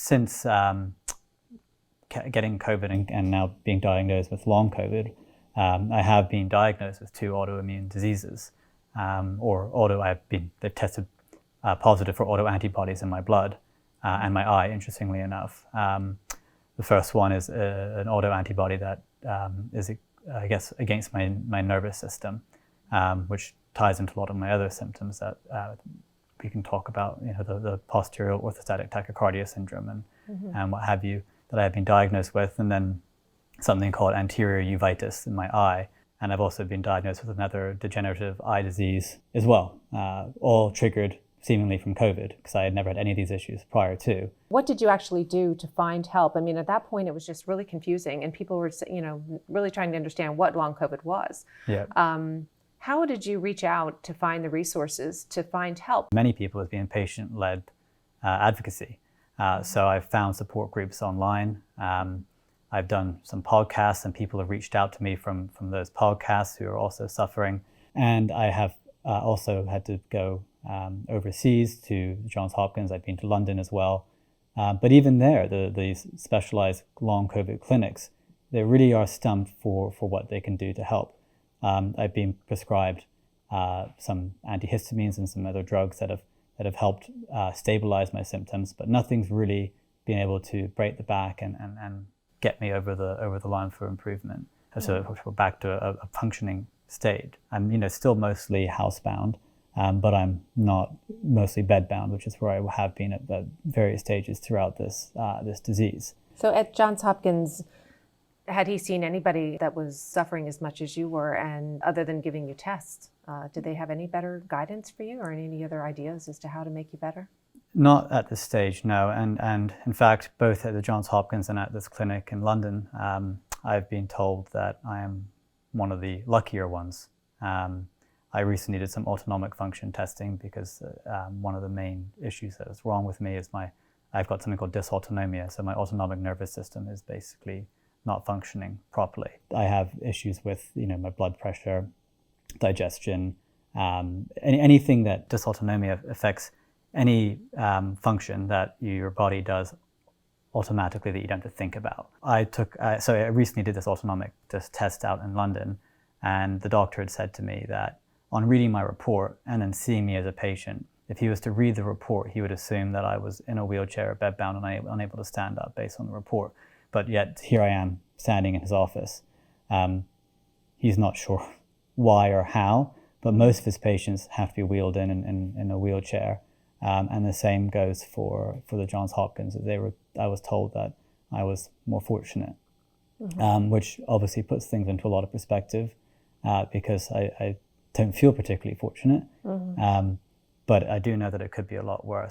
since getting COVID and now being diagnosed with long COVID, I have been diagnosed with 2 autoimmune diseases, they've tested positive for autoantibodies in my blood and my eye, interestingly enough. The first one is an autoantibody that is, I guess, against my nervous system, which ties into a lot of my other symptoms that we can talk about, the posterior orthostatic tachycardia syndrome and what have you, that I have been diagnosed with, and then something called anterior uveitis in my eye. And I've also been diagnosed with another degenerative eye disease as well, all triggered seemingly from COVID, because I had never had any of these issues prior to. What did you actually do to find help? I mean, at that point, it was just really confusing, and people were, really trying to understand what long COVID was. Yeah. How did you reach out to find the resources to find help? Many people have been patient-led advocacy. So I've found support groups online. I've done some podcasts, and people have reached out to me from those podcasts who are also suffering. And I have also had to go overseas to Johns Hopkins. I've been to London as well. But even there, these specialized long COVID clinics, they really are stumped for what they can do to help. I've been prescribed some antihistamines and some other drugs that have helped stabilize my symptoms, but nothing's really been able to break the back and get me over the line for improvement. So we're back to a functioning state. I'm still mostly housebound, but I'm not mostly bedbound, which is where I have been at various stages throughout this disease. So at Johns Hopkins, had he seen anybody that was suffering as much as you were, and other than giving you tests, did they have any better guidance for you or any other ideas as to how to make you better? Not at this stage, no. And in fact, both at the Johns Hopkins and at this clinic in London, I've been told that I am one of the luckier ones. I recently did some autonomic function testing because one of the main issues that is wrong with me is I've got something called dysautonomia. So my autonomic nervous system is basically not functioning properly. I have issues with my blood pressure, digestion, anything that dysautonomia affects any function that your body does automatically that you don't have to think about. So I recently did this autonomic test out in London, and the doctor had said to me that on reading my report and then seeing me as a patient, if he was to read the report, he would assume that I was in a wheelchair, bedbound, and unable to stand up based on the report. But yet here I am standing in his office. He's not sure why or how, but most of his patients have to be wheeled in a wheelchair. And the same goes for the Johns Hopkins. I was told that I was more fortunate, which obviously puts things into a lot of perspective, because I don't feel particularly fortunate. But I do know that it could be a lot worse.